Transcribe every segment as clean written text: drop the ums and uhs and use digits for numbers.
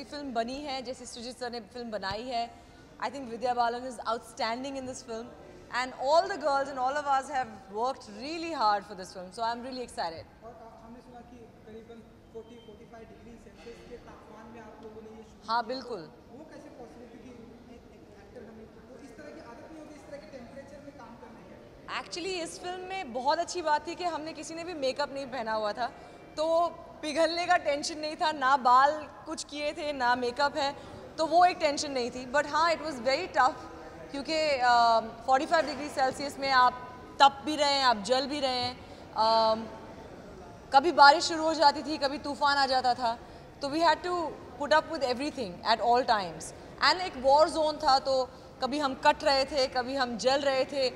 जैसी फिल्म बनी है, जैसे सृजित सर ने फिल्म बनाई है, I think Vidya Balan is outstanding in this film and all the girls and all of us have worked really hard for this film, so I'm really excited. और हमने सुना कि करीबन 40-45 डिग्री सेल्सियस के तापमान में आप लोगों ने ये शूट हाँ बिल्कुल। वो कैसे पॉसिबल, क्योंकि एक एक्टर हमें तो इस तरह की आदत नहीं होगी इस तरह के टेम्परेचर में काम करने की। एक्चुअली इस फिल्म में बहुत अच्छी बात थी कि हमने किसी ने भी मेकअप नहीं पहना हुआ था, तो पिघलने का टेंशन नहीं था, ना बाल कुछ किए थे ना मेकअप है, तो वो एक टेंशन नहीं थी। बट हाँ, इट वॉज वेरी टफ क्योंकि 45 डिग्री सेल्सियस में आप तप भी रहे हैं, आप जल भी रहे हैं, कभी बारिश शुरू हो जाती थी, कभी तूफान आ जाता था, तो we had to put up with everything at all times. And एक वॉर जोन था, तो कभी हम कट रहे थे, कभी हम जल रहे थे,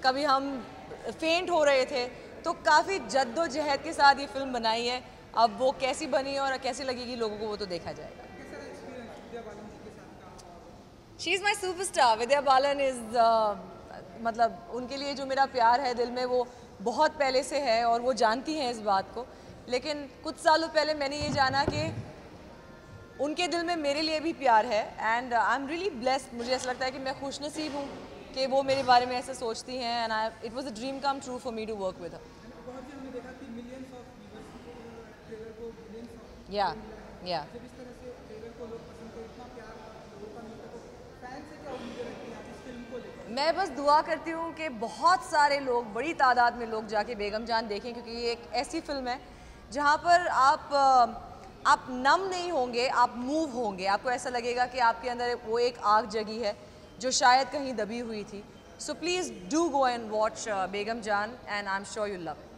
कभी हम फेंट हो रहे थे, तो काफ़ी जद्दोजहद के साथ ये फिल्म बनाई है। अब वो कैसी बनी और कैसी लगेगी लोगों को, वो तो देखा जाएगा। She is my superstar. Vidya Balan is मतलब उनके लिए जो मेरा प्यार है दिल में, वो बहुत पहले से है और वो जानती हैं इस बात को। लेकिन कुछ सालों पहले मैंने ये जाना कि उनके दिल में मेरे लिए भी प्यार है, and I am really blessed. मुझे ऐसा लगता है कि मैं खुशनसीब हूँ कि वो मेरे बारे में ऐसे सोचती हैं, and it was a dream come true for me to work with her. या मैं बस दुआ करती हूँ कि बहुत सारे लोग, बड़ी तादाद में लोग जाके बेगम जान देखें, क्योंकि ये एक ऐसी फिल्म है जहाँ पर आप नम नहीं होंगे, आप मूव होंगे। आपको ऐसा लगेगा कि आपके अंदर वो एक आग जगी है जो शायद कहीं दबी हुई थी। So please do go and watch Begum Jaan, and I am sure you love it.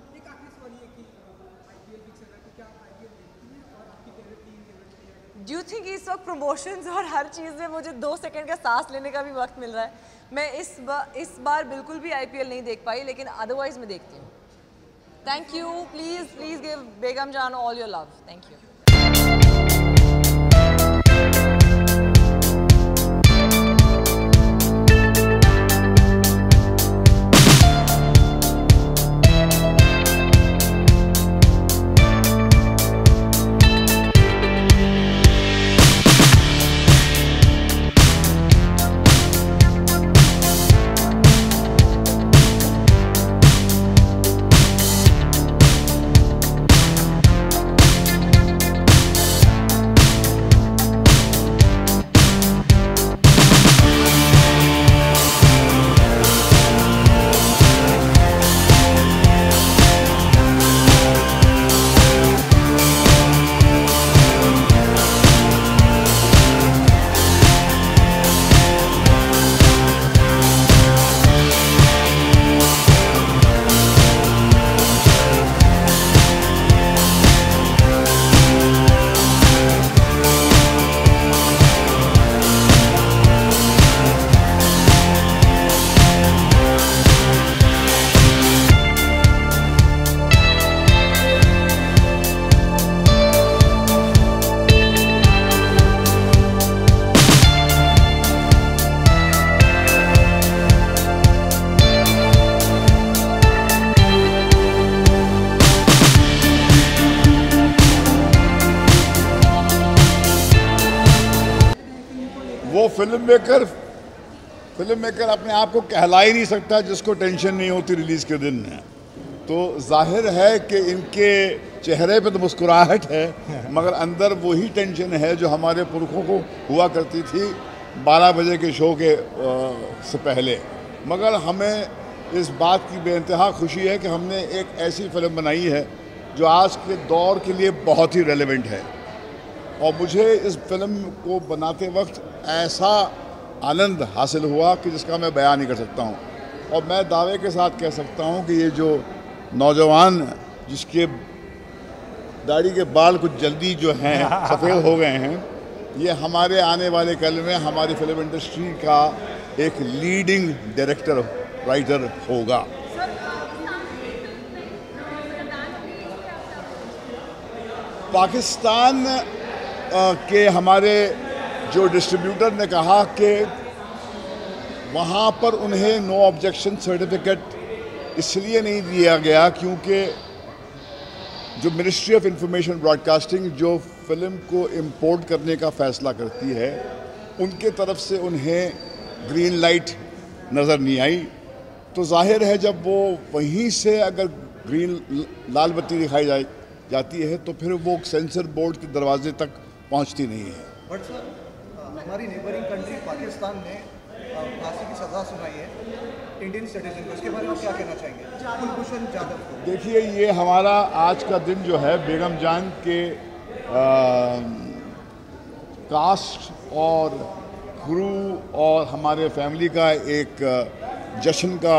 Do you think इस वक्त प्रमोशंस और हर चीज़ में मुझे 2 सेकंड का सांस लेने का भी वक्त मिल रहा है? मैं इस बार बिल्कुल भी IPL नहीं देख पाई, लेकिन अदरवाइज मैं देखती हूँ। Thank you. प्लीज़ गिव बेगम जान all your love. Thank you. वो फिल्म मेकर अपने आप को कहला ही नहीं सकता जिसको टेंशन नहीं होती रिलीज़ के दिन। तो जाहिर है कि इनके चेहरे पे तो मुस्कुराहट है, मगर अंदर वही टेंशन है जो हमारे पुरखों को हुआ करती थी 12 बजे के शो के से पहले। मगर हमें इस बात की बेइंतहा खुशी है कि हमने एक ऐसी फिल्म बनाई है जो आज के दौर के लिए बहुत ही रेलेवेंट है, और मुझे इस फिल्म को बनाते वक्त ऐसा आनंद हासिल हुआ कि जिसका मैं बयान नहीं कर सकता हूँ। और मैं दावे के साथ कह सकता हूँ कि ये जो नौजवान जिसके दाढ़ी के बाल कुछ जल्दी जो हैं सफ़ेद हो गए हैं, ये हमारे आने वाले कल में हमारी फिल्म इंडस्ट्री का एक लीडिंग डायरेक्टर राइटर होगा। पाकिस्तान के हमारे जो डिस्ट्रीब्यूटर ने कहा कि वहाँ पर उन्हें नो ऑब्जेक्शन सर्टिफिकेट इसलिए नहीं दिया गया क्योंकि जो मिनिस्ट्री ऑफ इंफॉर्मेशन ब्रॉडकास्टिंग जो फिल्म को इम्पोर्ट करने का फ़ैसला करती है, उनके तरफ से उन्हें ग्रीन लाइट नज़र नहीं आई, तो जाहिर है जब वो वहीं से अगर लाल बत्ती दिखाई जाती है तो फिर वो सेंसर बोर्ड के दरवाजे तक पहुंचती नहीं है। बट सर, हमारी नेबरिंग कंट्री पाकिस्तान ने फांसी की सज़ा सुनाई है इंडियन सिटीजन को, इसके बारे में क्या कहना चाहेंगे कुलभूषण जाधव को? देखिए, ये हमारा आज का दिन जो है बेगम जान के कास्ट और क्रू और हमारे फैमिली का एक जश्न का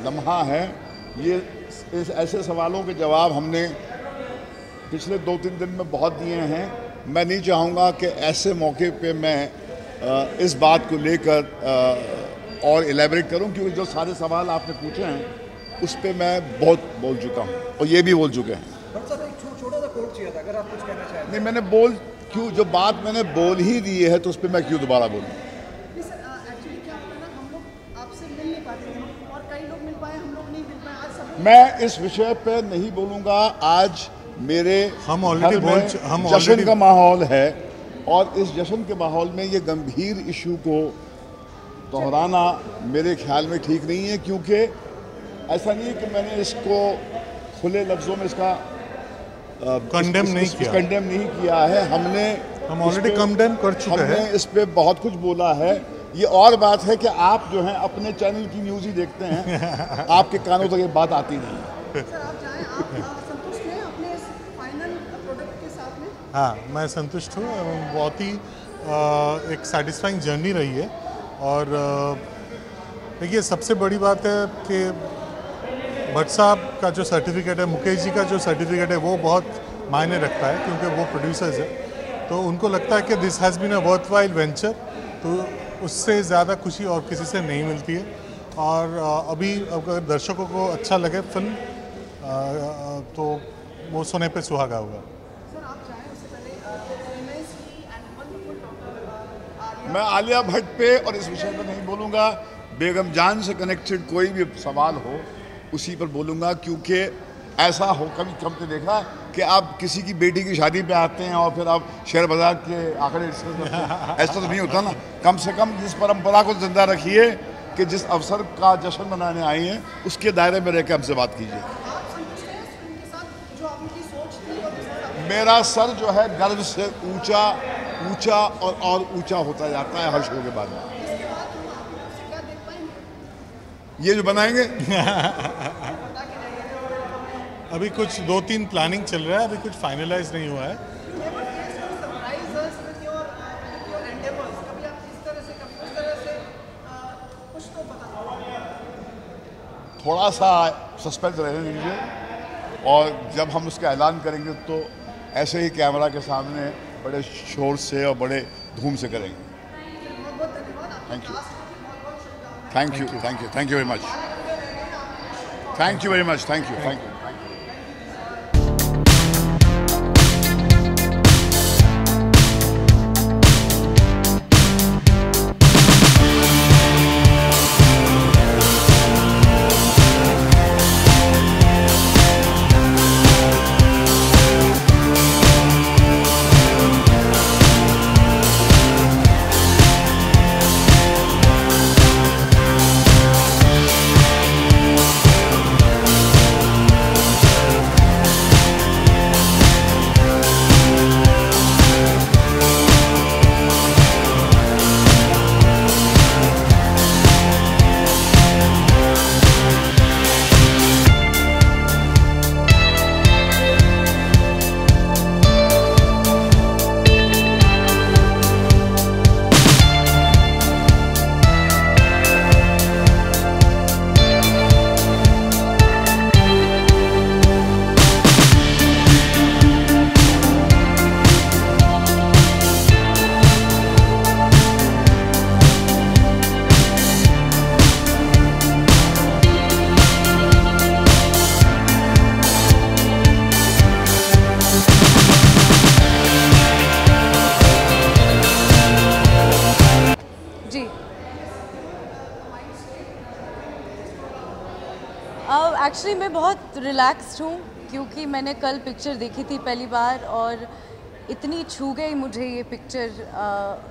लम्हा है। ये ऐसे सवालों के जवाब हमने पिछले 2-3 दिन में बहुत दिए हैं। मैं नहीं चाहूँगा कि ऐसे मौके पे मैं इस बात को लेकर और एलेबरेट करूं, क्योंकि जो सारे सवाल आपने पूछे हैं उस पे मैं बहुत बोल चुका हूं और ये भी बोल चुके हैं। बट सर, एक छोटा सा कोट चाहिए था, अगर आप कुछ कहना चाहें। नहीं, मैंने जो बात मैंने बोल ही दी है तो उस पर मैं क्यों दोबारा बोलूँ? मैं इस विषय पे नहीं बोलूँगा। आज मेरे जश्न का माहौल है और इस जश्न के माहौल में ये गंभीर इशू को दोहराना मेरे ख्याल में ठीक नहीं है, क्योंकि ऐसा नहीं है कि मैंने इसको खुले लफ्ज़ों में इसका कंडेम नहीं किया है। हम ऑलरेडी कंडेम कर चुके हैं। हमने इस पे बहुत कुछ बोला है। ये और बात है कि आप जो हैं अपने चैनल की न्यूज़ ही देखते हैं, आपके कानों तक ये बात आती नहीं है। सर, आप जाएं, आप संतुष्ट हैं अपने इस फाइनल प्रोडक्ट के साथ में? हाँ, मैं संतुष्ट हूँ। बहुत ही एक सेटिस्फाइंग जर्नी रही है। और देखिए, सबसे बड़ी बात है कि भट्ट साहब का जो सर्टिफिकेट है, मुकेश जी का जो सर्टिफिकेट है, वो बहुत मायने रखता है, क्योंकि वो प्रोड्यूसर्स है। तो उनको लगता है कि this has been a worthwhile venture, तो उससे ज़्यादा खुशी और किसी से नहीं मिलती है। और अभी अगर दर्शकों को अच्छा लगे फिल्म तो वो सुने पे सुहागा होगा। मैं आलिया भट्ट पे और इस विषय पर नहीं बोलूँगा। बेगम जान से कनेक्टेड कोई भी सवाल हो उसी पर बोलूँगा, क्योंकि ऐसा हो कभी कभी देखा कि आप किसी की बेटी की शादी पे आते हैं और फिर आप शेयर बाजार के आंकड़े डिस्कस करते हैं। ऐसा तो नहीं होता ना। कम से कम इस परंपरा को जिंदा रखिए कि जिस अवसर का जश्न मनाने आई हैं उसके दायरे में रहकर हमसे बात कीजिए। मेरा सर जो है गर्व से ऊंचा ऊंचा और ऊंचा होता जाता है हर शो के बाद। ये जो बनाएंगे अभी कुछ 2-3 प्लानिंग चल रहा है, अभी कुछ फाइनलाइज नहीं हुआ है। थोड़ा सा सस्पेंस रहने दीजिए, और जब हम उसका ऐलान करेंगे तो ऐसे ही कैमरा के सामने बड़े शोर से और बड़े धूम से करेंगे। Thank you, thank you, thank you, thank you very much, thank you very much, thank you, thank you. Actually मैं बहुत रिलैक्स्ड हूँ, क्योंकि मैंने कल पिक्चर देखी थी पहली बार और इतनी छू गई मुझे ये पिक्चर,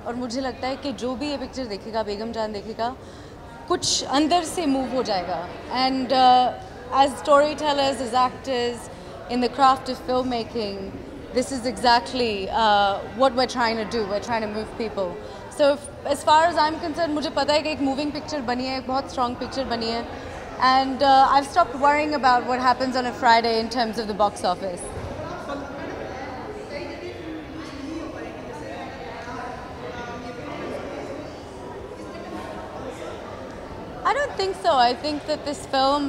और मुझे लगता है कि जो भी ये पिक्चर देखेगा, बेगम जान देखेगा, कुछ अंदर से मूव हो जाएगा. And as storytellers, as actors, in the craft of filmmaking, this is exactly what we're trying to do. We're trying to move people. So as far as I'm concerned, मुझे पता है कि एक moving picture बनी है, एक बहुत strong picture बनी है, and I've stopped worrying about what happens on a Friday in terms of the box office. I don't think so. I think that this film,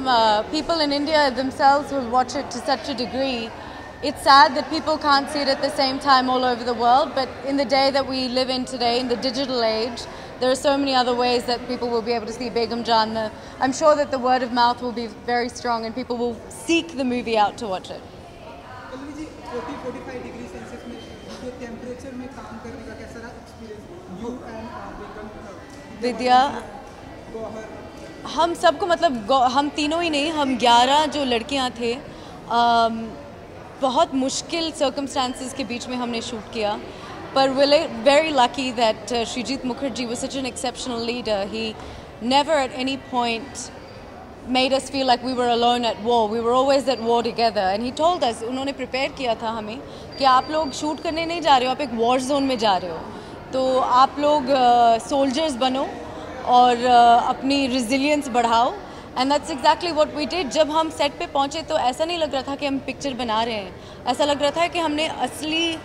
people in India themselves will watch it to such a degree. It's sad that people can't see it at the same time all over the world, but in the day that we live in today, in the digital age, there are so many other ways that people will be able to see Begum Jaan. I'm sure that the word of mouth will be very strong and people will seek the movie out to watch it. Pallavi ji 40-45 degree Celsius में जो temperature में काम करने का कैसा रहा experience you and Begum Vidya, Gauhar? हम सबको, मतलब हम तीनों ही नहीं, हम 11 जो लड़कियां थे, बहुत मुश्किल सर्कमस्टांसेस के बीच में हमने शूट किया, पर we're very lucky that Srijit Mukherjee was such an exceptional leader. He never at any point made us feel like we were alone at war. We were always at war together, and he told us, उन्होंने prepare किया था हमें कि आप लोग shoot करने नहीं जा रहे हो, आप एक war zone में जा रहे हो, तो आप लोग soldiers बनो और अपनी resilience बढ़ाओ. And that's exactly what we did. जब हम सेट पे पहुँचे तो ऐसा नहीं लग रहा था कि हम पिक्चर बना रहे हैं, ऐसा लग रहा था कि हमने असली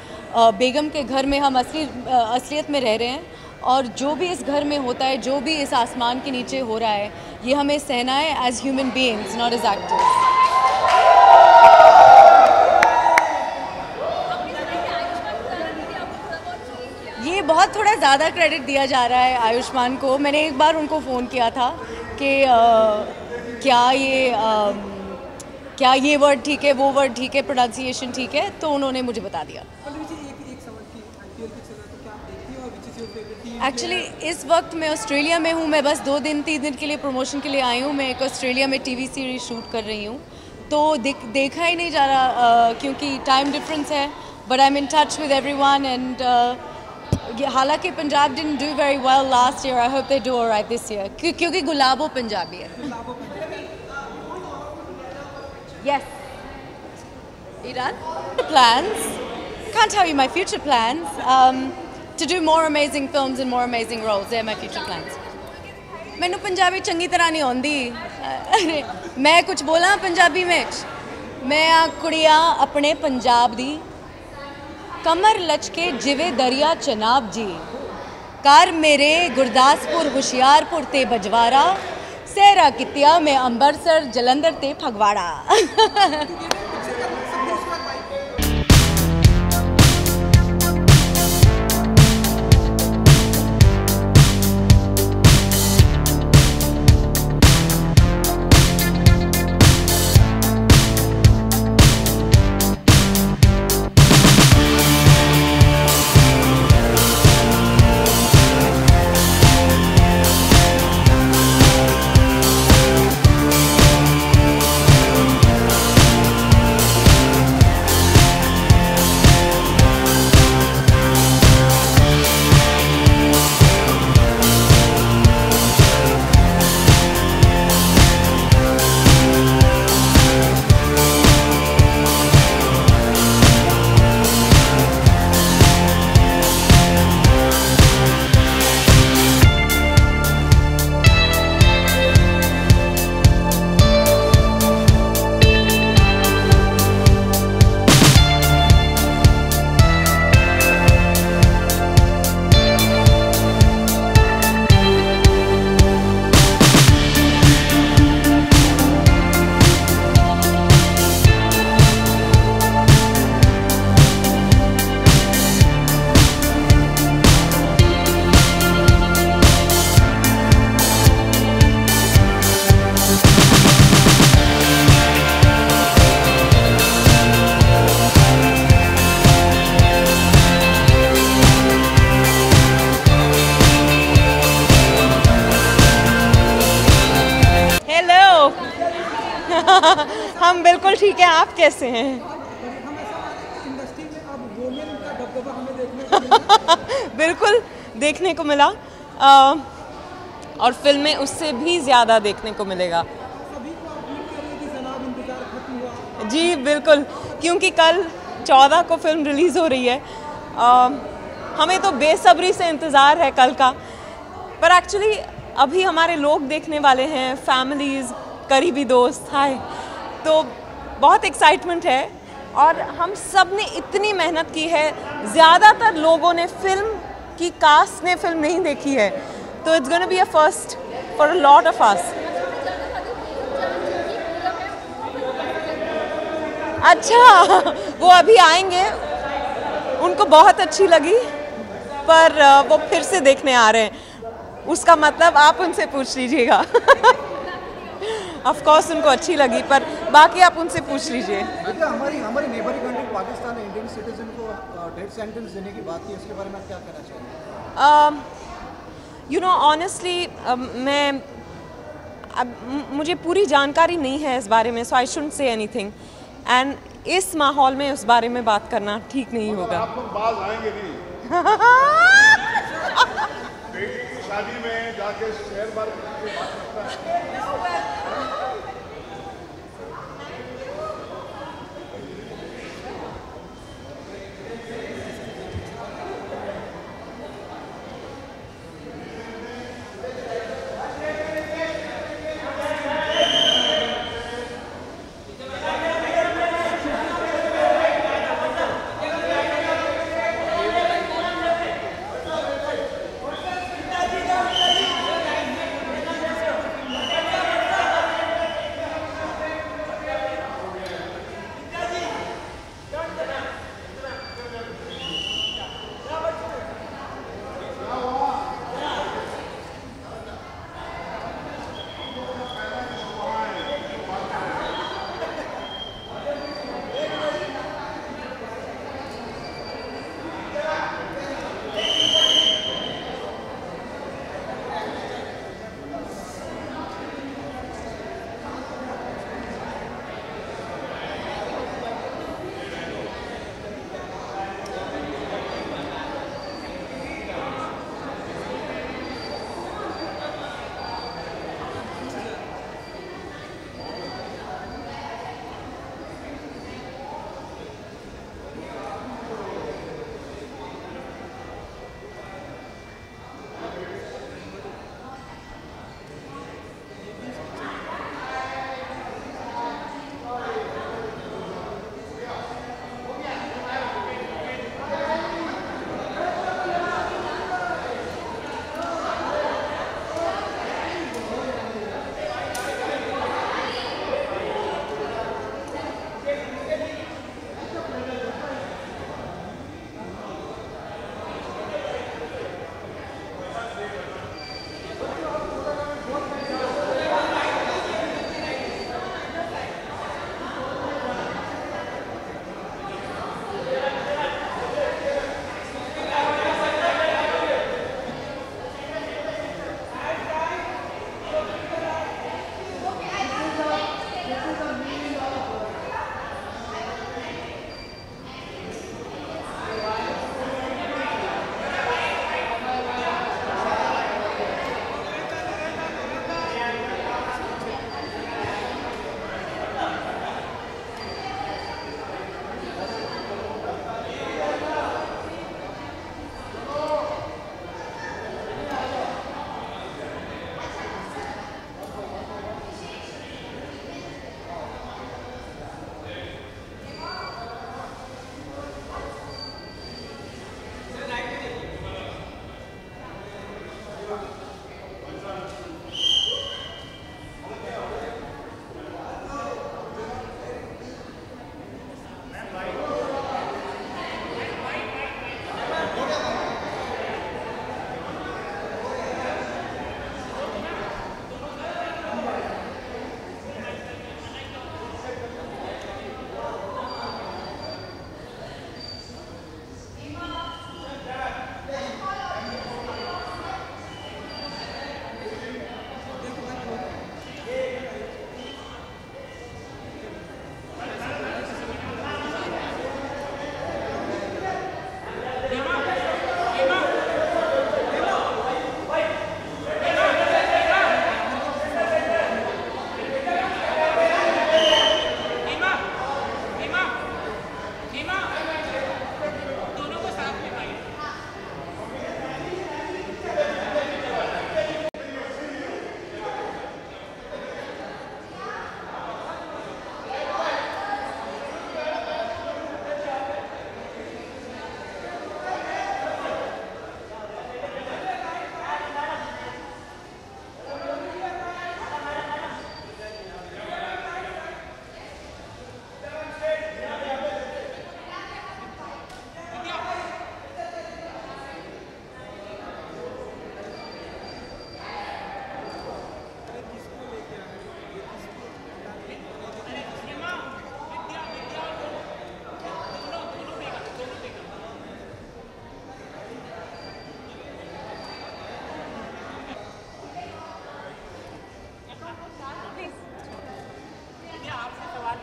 बेगम के घर में, हम असलियत में रह रहे हैं, और जो भी इस घर में होता है, जो भी इस आसमान के नीचे हो रहा है, ये हमें सहना है as human beings, not as actors. ये बहुत थोड़ा ज़्यादा क्रेडिट दिया जा रहा है आयुष्मान को. मैंने एक बार उनको फ़ोन किया था कि क्या ये वर्ड ठीक है, वो वर्ड ठीक है, प्रोनाउंसिएशन ठीक है, तो उन्होंने मुझे बता दिया. एक्चुअली इस वक्त मैं ऑस्ट्रेलिया में हूँ. मैं बस 2-3 दिन के लिए प्रमोशन के लिए आई हूँ. मैं एक ऑस्ट्रेलिया में टीवी सीरीज शूट कर रही हूँ, तो देखा ही नहीं जा रहा क्योंकि टाइम डिफरेंस है. But I am in touch with everyone, and हालांकि Punjab didn't do very well last year. I hope they do alright this year, क्योंकि गुलाबो पंजाबी है. Yes, Iran. Plans. Can't tell you my future plans. To do more amazing films and more amazing roles. They're my future plans. मैनू पंजाबी चंगी तरह नहीं आती. मैं कुछ बोला पंजाबी में? मैं आ कुड़िया अपने पंजाब दी, कमर लचके जिवे दरिया चनाब जी, कर मेरे गुरदासपुर हुशियारपुर ते बजवारा, सहरा कितिया में अंबरसर जलंधर ते फगवाड़ा. हम बिल्कुल ठीक है, आप कैसे हैं? हम ऐसा मानते हैं कि इंडस्ट्री में अब वुमेन का बिल्कुल देखने को मिला, और फिल्में उससे भी ज़्यादा देखने को मिलेगा। सभी को अपील करिए कि जनाब इंतजार खत्म हुआ। जी बिल्कुल, क्योंकि कल 14 को फिल्म रिलीज़ हो रही है। हमें तो बेसब्री से इंतज़ार है कल का, पर एक्चुअली अभी हमारे लोग देखने वाले हैं, फैमिलीज़, करीबी दोस्त, हाय, तो बहुत एक्साइटमेंट है। और हम सब ने इतनी मेहनत की है, ज़्यादातर लोगों ने फिल्म की कास्ट ने फिल्म नहीं देखी है, तो it's gonna be a first for a lot of us. अच्छा, वो अभी आएंगे, उनको बहुत अच्छी लगी, पर वो फिर से देखने आ रहे हैं। उसका मतलब आप उनसे पूछ लीजिएगा। ऑफ कोर्स उनको अच्छी लगी, पर बाकी आप उनसे पूछ लीजिए। हमारी नेबरिंग कंट्री पाकिस्तान ने इंडियन सिटीजन को डेथ सेंटेंस देने की बात की, इसके बारे में क्या कहना चाहिए? यू नो ऑनेस्टली मुझे पूरी जानकारी नहीं है इस बारे में, so I shouldn't say anything, and इस माहौल में उस बारे में बात करना ठीक नहीं होगा। आप लोग बाज आएंगे नहीं। बेटी की शादी में जाके शेयर मार्केट की बात करता है।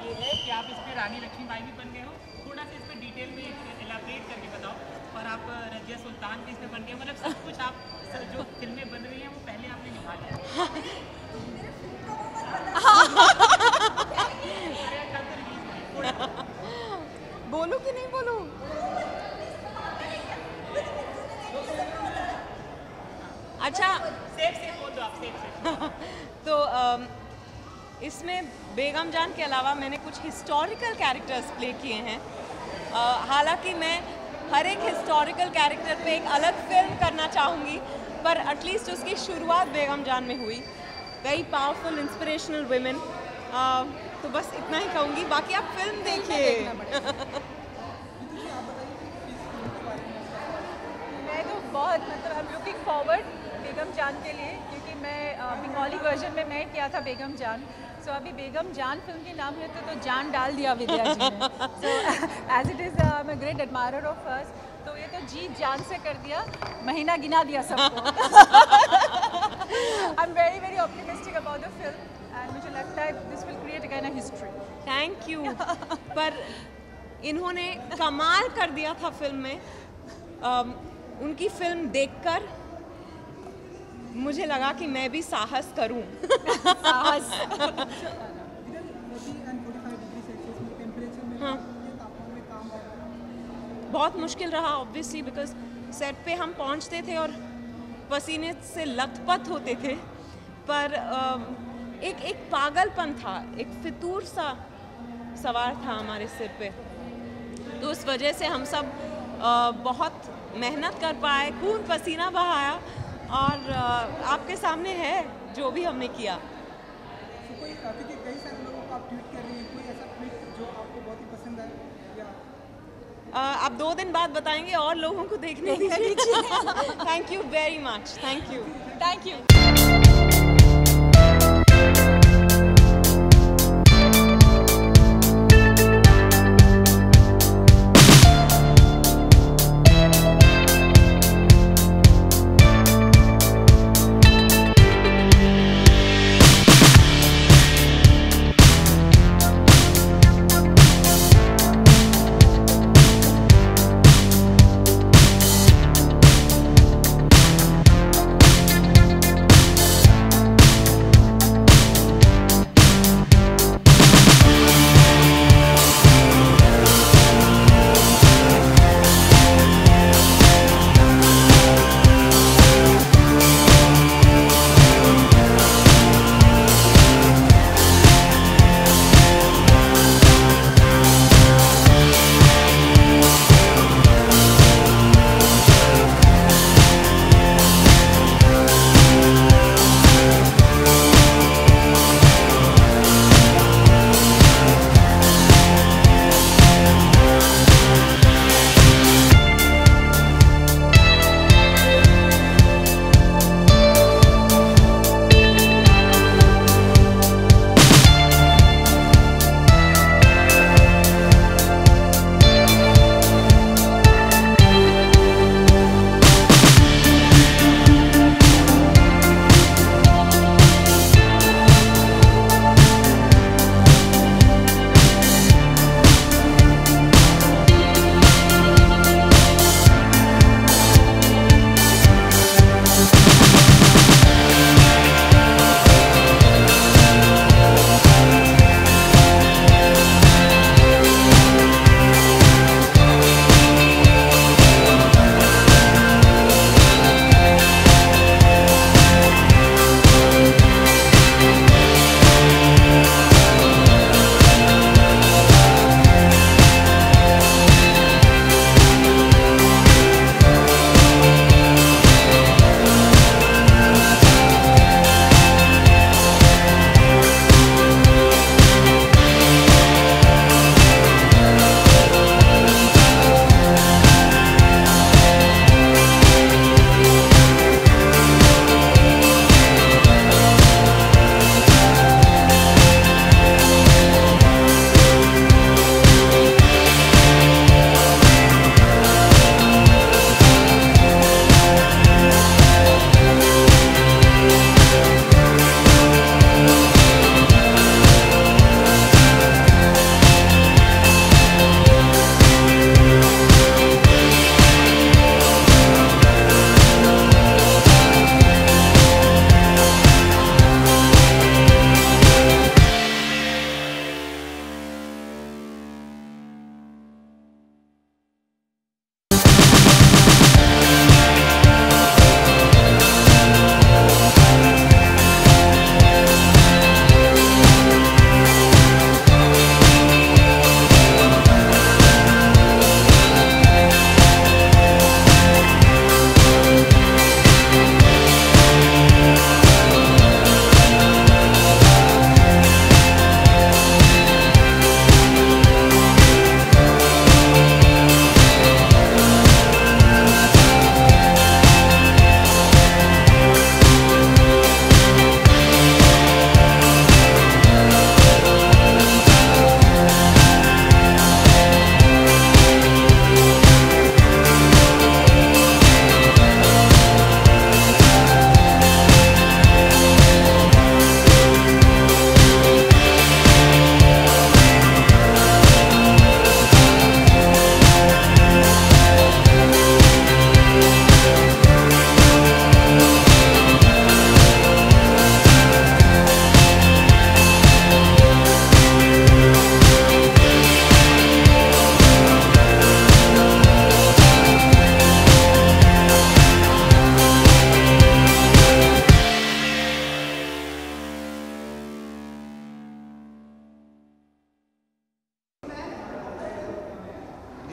ये है कि आप इसमें रानी लक्ष्मीबाई भी बन गए हो, थोड़ा सा इस पर डिटेल में एलाबरेट करके बताओ। और आप रजिया सुल्तान भी इसमें बन गए, मतलब सब कुछ आप जो फिल्में बन रही हैं वो पहले आपने निभा लिया। बोलूं कि नहीं बोलूं? अच्छा सेफ बोल दो आप, सेफ। तो इसमें बेगम जान के अलावा मैंने कुछ हिस्टोरिकल कैरेक्टर्स प्ले किए हैं। हालांकि मैं हर एक हिस्टोरिकल कैरेक्टर पे एक अलग फिल्म करना चाहूँगी, पर एटलीस्ट उसकी शुरुआत बेगम जान में हुई। Very powerful inspirational women. तो बस इतना ही कहूँगी, बाकी आप फिल्म देखिए। मैं तो बहुत मतलब आई एम लुकिंग फॉरवर्ड बेगम जान के लिए, क्योंकि मैं बंगाली वर्जन में मैं किया था बेगम जान। सो अभी बेगम जान फिल्म के नाम है तो जान डाल दिया विद्या जी ने। So as it is I am a great admirer of hers. तो ये तो जी जान से कर दिया, महीना गिना दिया सबको। I am very very optimistic about the film and मुझे लगता है this will create again a history. Thank you. पर इन्होंने कमाल कर दिया था फिल्म में। उनकी फिल्म देखकर मुझे लगा कि मैं भी साहस करूं। साहस। हाँ, बहुत मुश्किल रहा ऑब्वियसली, बिकॉज सेट पे हम पहुंचते थे और पसीने से लथपथ होते थे। पर एक पागलपन था, एक फितूर सा सवार था हमारे सिर पे। तो उस वजह से हम सब बहुत मेहनत कर पाए, खून पसीना बहाया, और आपके सामने है जो भी हमने किया। कोई क्योंकि कई सारे लोगों को आप ट्वीट कर रही हैं, कोई ऐसा ट्वीट जो आपको बहुत ही पसंद आए या आप 2 दिन बाद बताएंगे और लोगों को देखने दीजिए। Thank you very much. Thank you. Thank you.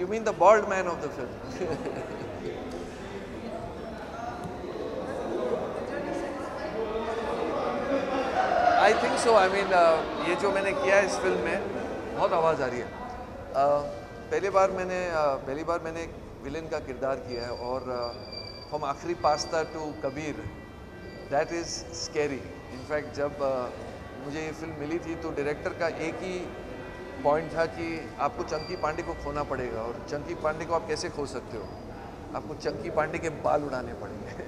You mean the bald man of the film? I think so. I mean, ये जो मैंने किया है इस फिल्म में, बहुत आवाज़ आ रही है। पहली बार मैंने एक विलेन का किरदार किया है और from Aakhri pasta to Kabir, that is scary. In fact जब मुझे ये फिल्म मिली थी तो डायरेक्टर का एक ही पॉइंट था कि आपको चंकी पांडे को खोना पड़ेगा, और चंकी पांडे को आप कैसे खो सकते हो, आपको चंकी पांडे के बाल उड़ाने पड़ेंगे।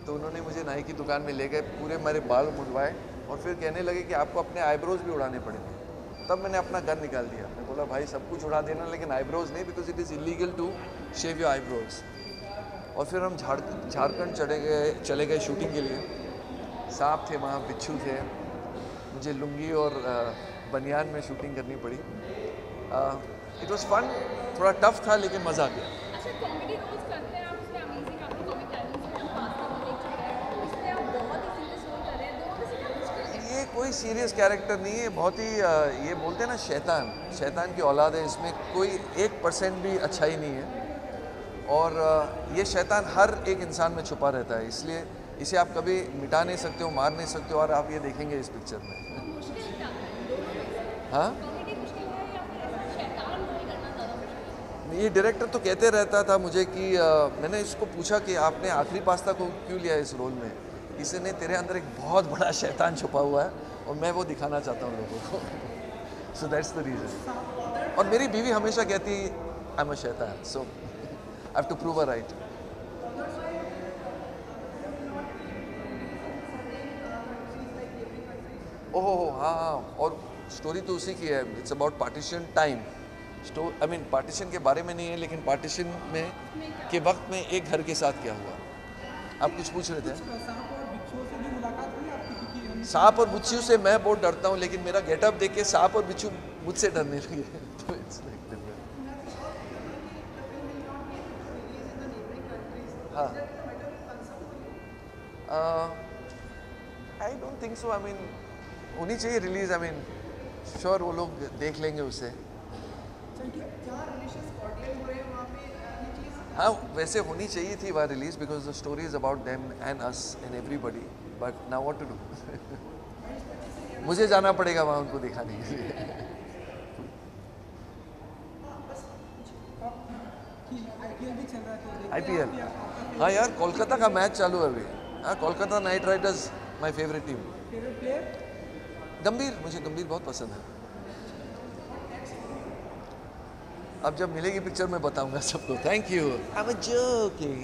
तो उन्होंने मुझे नाई की दुकान में ले गए, पूरे मेरे बाल मुड़वाए और फिर कहने लगे कि आपको अपने आईब्रोज भी उड़ाने पड़ेंगे। तब मैंने अपना गन निकाल दिया, मैं बोला भाई सब कुछ उड़ा देना लेकिन आईब्रोज नहीं, because it is illegal to shave your eyebrows. और फिर हम झारखंड चले गए शूटिंग के लिए। सांप थे वहाँ, बिच्छू थे, मुझे लुंगी और बनियान में शूटिंग करनी पड़ी। इट वाज फन, थोड़ा टफ था लेकिन मज़ा आ गया। अच्छा, कॉमेडी रोल्स करते हैं आप, उसमें अमेजिंग आपको कॉमिक टाइमिंग्स में हम पास्ता में देख चुके हैं, उसमें आप बहुत ही सीरियस रोल कर रहे हैं, दोनों में से क्या मुश्किल है? ये कोई सीरियस कैरेक्टर नहीं है, बहुत ही ये बोलते हैं ना शैतान की औलाद है, इसमें कोई 1% भी अच्छाई नहीं है। और ये शैतान हर एक इंसान में छुपा रहता है, इसलिए इसे आप कभी मिटा नहीं सकते हो, मार नहीं सकते हो, और आप ये देखेंगे इस पिक्चर में। हाँ, ये डायरेक्टर तो कहते रहता था मुझे कि मैंने इसको पूछा कि आपने आखिरी पास्ता को क्यों लिया इस रोल में, इसने तेरे अंदर एक बहुत बड़ा शैतान छुपा हुआ है और मैं वो दिखाना चाहता हूँ लोगों को। So that's the reason. और मेरी बीवी हमेशा कहती आई एम अ शैतान, so I have to prove her right. ओहो हाँ, और स्टोरी तो उसी की है। It's about partition time. I mean partition के बारे में नहीं है, लेकिन पार्टीशन में के वक्त में एक घर के साथ क्या हुआ। आप कुछ पूछ रहे थे? सांप और बिच्छू से मैं बहुत डरता हूँ, लेकिन मेरा गेटअप देख के सांप और बिच्छू मुझसे डरने लगे। तो इट्स लाइक हाँ, I don't think so. I mean होनी चाहिए रिलीज। आई मीन श्योर वो लोग देख लेंगे उसे। हाँ, वैसे होनी चाहिए थी वहाँ release, because the story is about them and us and everybody, but now what to do. मुझे जाना पड़ेगा वहाँ उनको दिखाने के लिए। IPL, हाँ यार, कोलकाता का मैच चालू है अभी। हाँ, Kolkata night Riders my favourite team. गंभीर, मुझे गंभीर बहुत पसंद है। अब जब मिलेगी पिक्चर में बताऊंगा सबको। Thank you. I am joking.